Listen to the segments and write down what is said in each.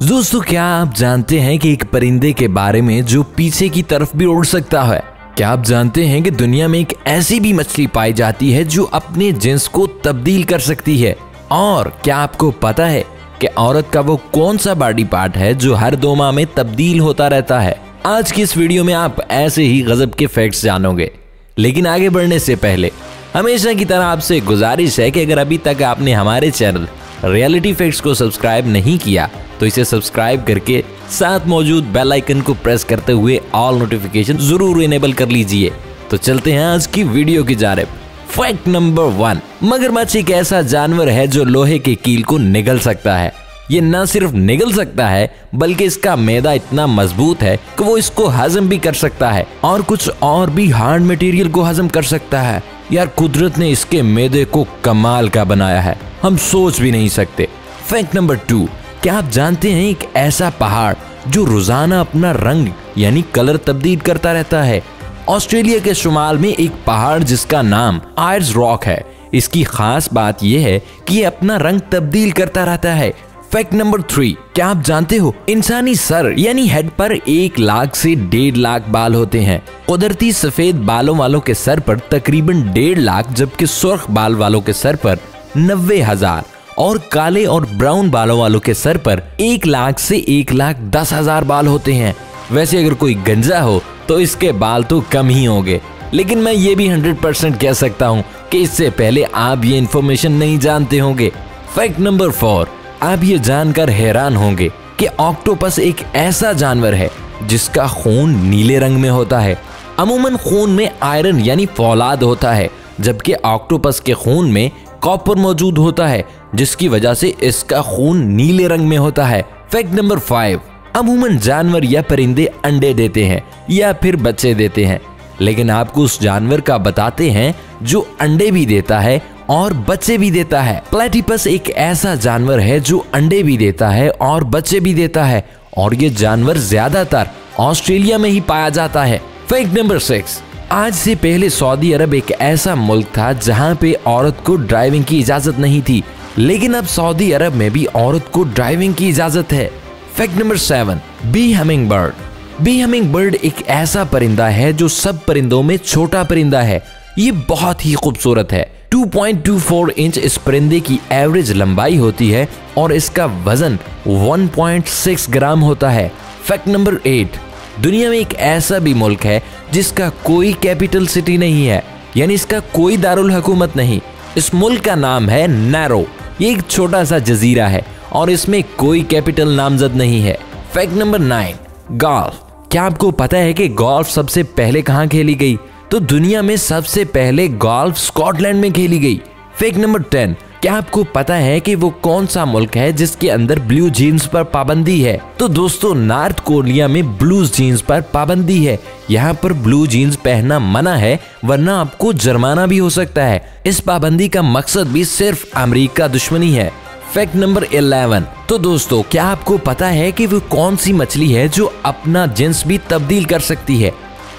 दोस्तों, क्या आप जानते हैं कि एक परिंदे के बारे में जो पीछे की तरफ भी उड़ सकता है? क्या आप जानते हैं कि दुनिया में एक ऐसी भी मछली पाई जाती है जो अपने जिन्स को तब्दील कर सकती है? और क्या आपको पता है कि औरत का वो कौन सा बॉडी पार्ट है जो हर 2 माह में तब्दील होता रहता है? आज की इस वीडियो में आप ऐसे ही गजब के फैक्ट्स जानोगे। लेकिन आगे बढ़ने से पहले हमेशा की तरह आपसे गुजारिश है कि अगर अभी तक आपने हमारे चैनल रियलिटी फैक्ट्स को सब्सक्राइब नहीं किया तो इसे सब्सक्राइब करके साथ मौजूद बेल आइकन को प्रेस करते हुए ऑल नोटिफिकेशन जरूर इनेबल कर लीजिए। तो चलते हैं आज की वीडियो की जानिब। फैक्ट नंबर 1, मगरमच्छ एक ऐसा जानवर है जो लोहे के कील को निगल सकता है। ये न सिर्फ निगल सकता है बल्कि इसका मैदा इतना मजबूत है कि वो इसको हजम भी कर सकता है और कुछ और भी हार्ड मटेरियल को हजम कर सकता है। यार, कुदरत ने इसके मैदे को कमाल का बनाया है, हम सोच भी नहीं सकते। फैक्ट नंबर 2, क्या आप जानते हैं एक ऐसा पहाड़ जो रोजाना अपना रंग यानी कलर तब्दील करता रहता है? ऑस्ट्रेलिया के शुमाल में एक पहाड़ जिसका नाम आयर्स रॉक है। इसकी खास बात यह है कि ये अपना रंग तब्दील करता रहता है। फैक्ट नंबर 3, क्या आप जानते हो इंसानी सर यानी हेड पर 1 लाख से 1.5 लाख बाल होते हैं। कुदरती सफेद बालों वालों के सर पर तकरीबन 1.5 लाख, जबकि सुर्ख बाल वालों के सर पर 90,000 और काले और ब्राउन बालों वालों के सर पर 1 लाख से 1,10,000 बाल होते हैं। वैसे अगर कोई गंजा हो तो इसके बाल तो कम ही होंगे, लेकिन मैं ये भी 100% कह सकता हूँ कि इससे पहले आप ये इन्फॉर्मेशन नहीं जानते होंगे। फैक्ट नंबर 4, आप ये जानकर हैरान होंगे कि ऑक्टोपस एक ऐसा जानवर है जिसका खून नीले रंग में होता है। अमूमन खून में आयरन यानी फौलाद होता है, जबकि ऑक्टोपस के खून में कॉपर मौजूद होता है, जिसकी वजह से इसका खून नीले रंग में होता है। फैक्ट नंबर 5, अमूमन जानवर या परिंदे अंडे देते हैं या फिर बच्चे देते हैं, लेकिन आपको उस जानवर का बताते हैं जो अंडे भी देता है और बच्चे भी देता है। प्लेटिपस एक ऐसा जानवर है जो अंडे भी देता है और बच्चे भी देता है, और ये जानवर ज्यादातर ऑस्ट्रेलिया में ही पाया जाता है। फैक्ट नंबर 6, आज से पहले सऊदी अरब एक ऐसा मुल्क था जहां पे औरत को ड्राइविंग की इजाजत नहीं थी, लेकिन अब सऊदी अरब में भी औरत को ड्राइविंग की इजाजत है। Fact number 7, bee humming bird. Bee humming bird एक ऐसा परिंदा है जो सब परिंदों में छोटा परिंदा है। ये बहुत ही खूबसूरत है। 2.24 इंच इस परिंदे की एवरेज लंबाई होती है और इसका वजन 1.6 ग्राम होता है। फैक्ट नंबर 8, दुनिया में एक ऐसा भी मुल्क है जिसका कोई कैपिटल सिटी नहीं है, यानी इसका कोई दारुल हुकूमत नहीं। इस मुल्क का नाम है नैरो। ये एक छोटा सा जजीरा है और इसमें कोई कैपिटल नामजद नहीं है। Fact number 9, golf. क्या आपको पता है कि गोल्फ सबसे पहले कहाँ खेली गई? तो दुनिया में सबसे पहले गोल्फ स्कॉटलैंड में खेली गई। फैक्ट नंबर 10, क्या आपको पता है कि वो कौन सा मुल्क है जिसके अंदर ब्लू जीन्स पर पाबंदी है? तो दोस्तों, नॉर्थ कोरिया में ब्लू जीन्स पर पाबंदी है। यहाँ पर ब्लू जीन्स पहनना मना है, वरना आपको जुर्माना भी हो सकता है। इस पाबंदी का मकसद भी सिर्फ अमेरिका दुश्मनी है। फैक्ट नंबर 11, तो दोस्तों, क्या आपको पता है कि वो कौन सी मछली है जो अपना जिन्स भी तब्दील कर सकती है?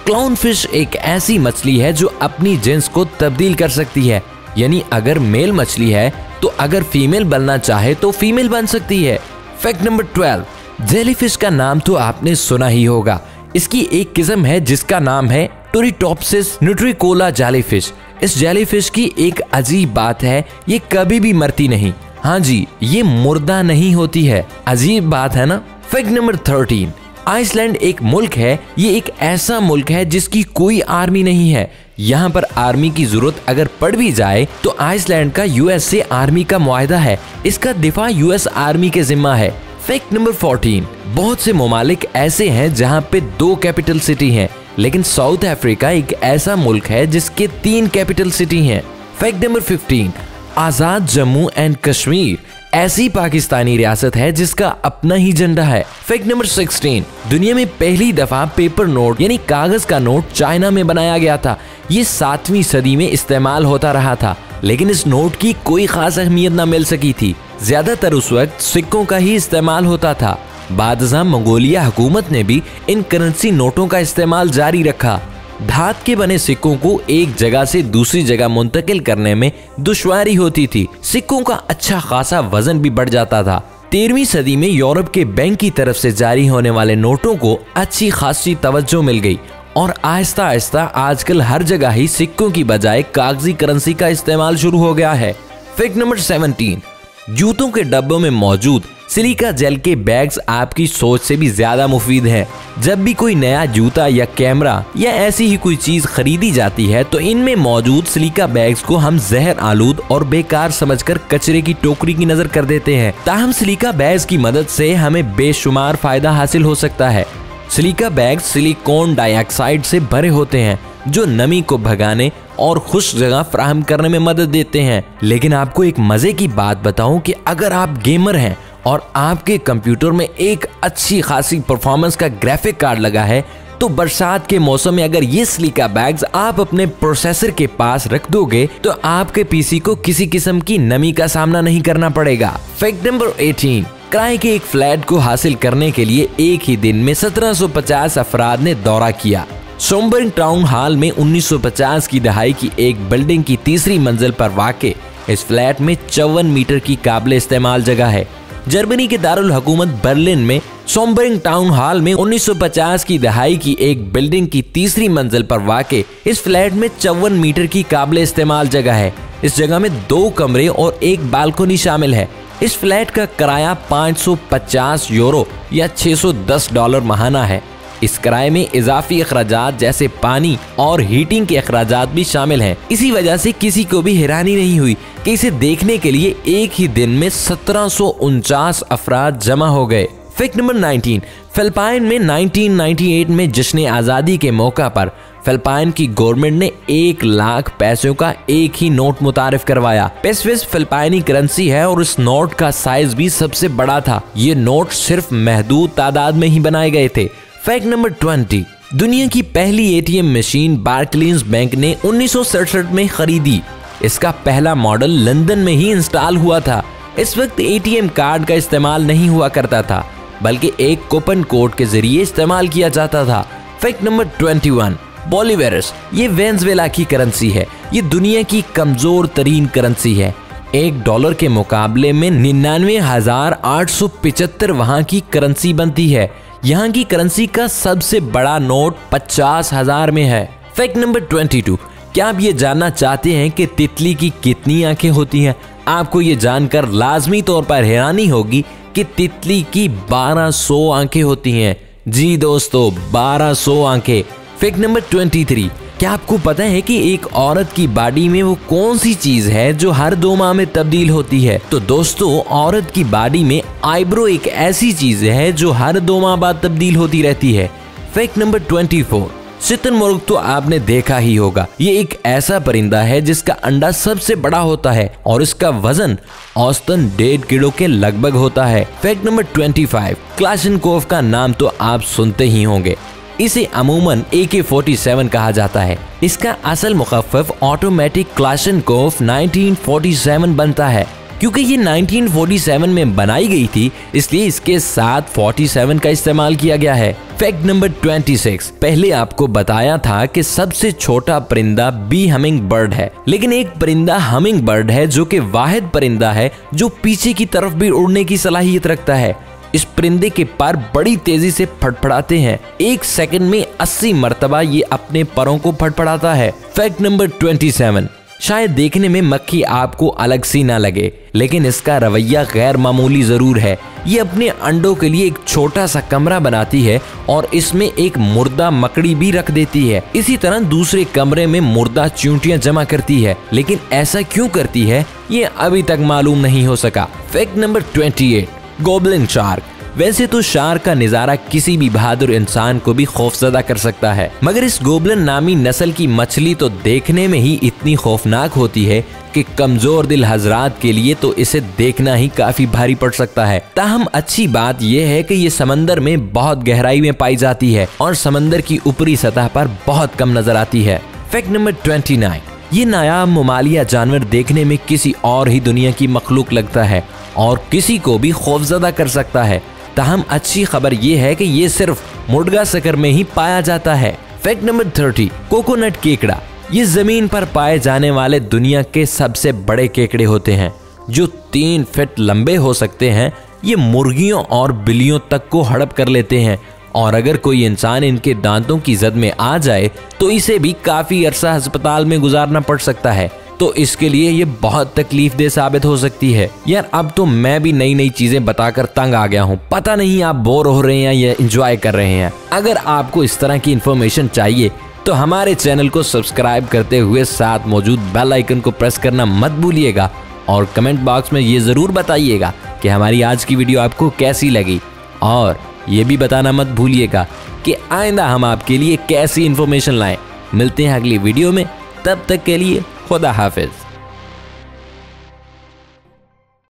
क्लाउन फिश एक ऐसी मछली है जो अपनी जिन्स को तब्दील कर सकती है, यानी अगर मेल मछली है तो अगर फीमेल बनना चाहे तो फीमेल बन सकती है। फैक्ट नंबर 12, जेलीफिश का नाम तो आपने सुना ही होगा। इसकी एक किस्म है जिसका नाम है टोरिटोप्सिस न्यूट्रिकोला जेलीफिश। इस जेलीफिश की एक अजीब बात है, ये कभी भी मरती नहीं। हाँ जी, ये मुर्दा नहीं होती है। अजीब बात है ना। फैक्ट नंबर 13, आइसलैंड एक मुल्क है। ये एक ऐसा मुल्क है जिसकी कोई आर्मी नहीं है। यहाँ पर आर्मी की जरूरत अगर पड़ भी जाए तो आइसलैंड का यूएस से आर्मी का मुआहदा है, इसका दिफा यूएस आर्मी के जिम्मा है। फैक्ट नंबर 14, बहुत से ममालिक ऐसे हैं जहाँ पे 2 कैपिटल सिटी हैं, लेकिन साउथ अफ्रीका एक ऐसा मुल्क है जिसके 3 कैपिटल सिटी हैं। Fact number 15, Azad Jammu and Kashmir ऐसी पाकिस्तानी रियासत है जिसका अपना ही झंडा है। फैक्ट नंबर 16, दुनिया में पहली दफा पेपर नोट यानी कागज का नोट चाइना में बनाया गया था। ये 7वीं सदी में इस्तेमाल होता रहा था, लेकिन इस नोट की कोई खास अहमियत न मिल सकी थी। ज्यादातर उस वक्त सिक्कों का ही इस्तेमाल होता था। बादशाह मंगोलिया हुकूमत ने भी इन करेंसी नोटों का इस्तेमाल जारी रखा। धात के बने सिक्कों को एक जगह से दूसरी जगह मुंतकिल करने में दुश्वारी होती थी। सिक्कों का अच्छा खासा वजन भी बढ़ जाता था। 13वीं सदी में यूरोप के बैंक की तरफ से जारी होने वाले नोटों को अच्छी खासी तवज्जो मिल गई और आहिस्ता आहिस्ता आजकल हर जगह ही सिक्कों की बजाय कागजी करेंसी का इस्तेमाल शुरू हो गया है। फैक्ट नंबर 17, जूतों के डब्बों में मौजूद सिलिका जेल के बैग्स आपकी सोच से भी ज्यादा मुफीद है। जब भी कोई नया जूता या कैमरा या ऐसी ही कोई चीज खरीदी जाती है तो इनमें मौजूद सिलिका बैग्स को हम जहर आलूद और बेकार समझकर कचरे की टोकरी की नजर कर देते हैं। ताहम सिलिका बैग्स की मदद से हमें बेशुमार फायदा हासिल हो सकता है। सिलिका बैग सिलिकॉन डाइऑक्साइड से भरे होते हैं जो नमी को भगाने और खुश्क जगह फराहम करने में मदद देते हैं। लेकिन आपको एक मजे की बात बताऊं कि अगर आप गेमर हैं और आपके कंप्यूटर में एक अच्छी खासी परफॉर्मेंस का ग्राफिक कार्ड लगा है तो बरसात के मौसम में अगर ये सिलिका बैग्स आप अपने प्रोसेसर के पास रख दोगे तो आपके पीसी को किसी किस्म की नमी का सामना नहीं करना पड़ेगा। फैक्ट नंबर 18, किराए के एक फ्लैट को हासिल करने के लिए एक ही दिन में 1750 अफराद ने दौरा किया। शॉम्बर्ग टाउन हॉल में 1950 की दहाई की एक बिल्डिंग की तीसरी मंजिल पर वाक़े इस फ्लैट में 54 मीटर की काबिल इस्तेमाल जगह है। जर्मनी के दारुल हुकूमत बर्लिन में शॉम्बर्ग टाउन हॉल में 1950 की दहाई की एक बिल्डिंग की तीसरी मंजिल पर वाक़े इस फ्लैट में 54 मीटर की काबिल इस्तेमाल जगह है। इस जगह में 2 कमरे और एक बालकनी शामिल है। इस फ्लैट का किराया 550 यूरो या $610 माहाना है। इस किराए में इजाफी अखराजात जैसे पानी और हीटिंग के अखराजात भी शामिल हैं। इसी वजह से किसी को भी हैरानी नहीं हुई कि इसे देखने के लिए एक ही दिन में 1749 अफराद जमा हो गए। फैक्ट नंबर 19, फिलिपाइन में 1998 में जश्न आज़ादी के मौका पर फिलिपाइन की गवर्नमेंट ने 1 लाख पैसों का एक ही नोट मुतारिफ करवाया। पेसोस फिलिपाइनी करेंसी है और इस नोट का साइज भी सबसे बड़ा था। ये नोट सिर्फ महदूद तादाद में ही बनाए गए थे। फैक्ट नंबर 20, दुनिया की पहली एटीएम मशीन बार्कलेज बैंक ने 1967 में खरीदी। इसका पहला मॉडल लंदन में ही इंस्टॉल हुआ था। इस वक्त एटीएम कार्ड का इस्तेमाल नहीं हुआ करता था बल्कि एक कूपन कोड के जरिए इस्तेमाल किया जाता था। फैक्ट नंबर 21, बोलिवार्स ये वेनेजुएला की करेंसी है। ये दुनिया की कमजोर तरीन करेंसी है। $1 के मुकाबले में 99,875 वहाँ की करेंसी बनती है। यहाँ की करेंसी का सबसे बड़ा नोट 50,000 में है। फैक्ट नंबर 22, क्या आप ये जानना चाहते हैं कि तितली की कितनी आंखें होती हैं? आपको ये जानकर लाजमी तौर पर हैरानी होगी कि तितली की 1200 आंखें होती हैं। जी दोस्तों, 1200 आंखें। फैक्ट नंबर 23, क्या आपको पता है कि एक औरत की बॉडी में वो कौन सी चीज है जो हर 2 माह में तब्दील होती है? तो दोस्तों, औरत की बॉडी में आईब्रो एक ऐसी चीज है जो हर 2 माह बाद तब्दील होती रहती है। फैक्ट नंबर 24, शुतुरमुर्ग तो आपने देखा ही होगा। ये एक ऐसा परिंदा है जिसका अंडा सबसे बड़ा होता है और इसका वजन औसतन 1.5 किलो के लगभग होता है। फैक्ट नंबर 25, क्लाशनकोव का नाम तो आप सुनते ही होंगे। इसे अमूमन AK-47 कहा जाता है। इसका असल मुखफ़्फ़फ़ ऑटोमेटिक क्लाशनकोव 1947 बनता है। क्योंकि ये 1947 में बनाई गई थी इसलिए इसके साथ 47 का इस्तेमाल किया गया है। फैक्ट नंबर 26, पहले आपको बताया था कि सबसे छोटा परिंदा बी हमिंग बर्ड है, लेकिन एक परिंदा हमिंग बर्ड है जो कि वाहिद परिंदा है जो पीछे की तरफ भी उड़ने की सलाहियत रखता है। इस परिंदे के पर बड़ी तेजी से फड़फड़ाते हैं। 1 सेकंड में 80 मरतबा ये अपने परों को फड़फड़ाता है। फैक्ट नंबर 27, शायद देखने में मक्खी आपको अलग सी ना लगे लेकिन इसका रवैया गैर मामूली जरूर है। ये अपने अंडों के लिए एक छोटा सा कमरा बनाती है और इसमें एक मुर्दा मकड़ी भी रख देती है। इसी तरह दूसरे कमरे में मुर्दा चींटियां जमा करती है, लेकिन ऐसा क्यों करती है ये अभी तक मालूम नहीं हो सका। Fact number 28, goblin shark. वैसे तो शार्क का नजारा किसी भी बहादुर इंसान को भी खौफजदा कर सकता है, मगर इस गोब्लिन नामी नस्ल की मछली तो देखने में ही इतनी खौफनाक होती है कि कमजोर दिल हजरात के लिए तो इसे देखना ही काफी भारी पड़ सकता है। ताहम अच्छी बात यह है कि ये समंदर में बहुत गहराई में पाई जाती है और समंदर की ऊपरी सतह पर बहुत कम नजर आती है। फैक्ट नंबर 29, ये नायाब ममालिया जानवर देखने में किसी और ही दुनिया की मखलूक लगता है और किसी को भी खौफजदा कर सकता है। ताहम अच्छी खबर यह है कि ये सिर्फ मुडगासकर में ही पाया जाता है। फैक्ट नंबर 30, कोकोनट केकड़ा। ये जमीन पर पाए जाने वाले दुनिया के सबसे बड़े केकड़े होते हैं जो 3 फीट लंबे हो सकते हैं, ये मुर्गियों और बिल्लियों तक को हड़प कर लेते हैं और अगर कोई इंसान इनके दांतों की जद में आ जाए तो इसे भी काफी अरसा अस्पताल में गुजारना पड़ सकता है। तो इसके लिए ये बहुत तकलीफदेह साबित हो सकती है। यार अब तो मैं भी नई नई चीजें बताकर तंग आ गया हूँ। पता नहीं आप बोर हो रहे हैं या एंजॉय कर रहे हैं। अगर आपको इस तरह की इन्फॉर्मेशन चाहिए तो हमारे चैनल को सब्सक्राइब करते हुए साथ मौजूद बेल आइकन को प्रेस करना मत भूलिएगा और कमेंट बॉक्स में ये जरूर बताइएगा कि हमारी आज की वीडियो आपको कैसी लगी और ये भी बताना मत भूलिएगा कि आइंदा हम आपके लिए कैसी इन्फॉर्मेशन लाएं। मिलते हैं अगली वीडियो में, तब तक के लिए खुदा हाफिज।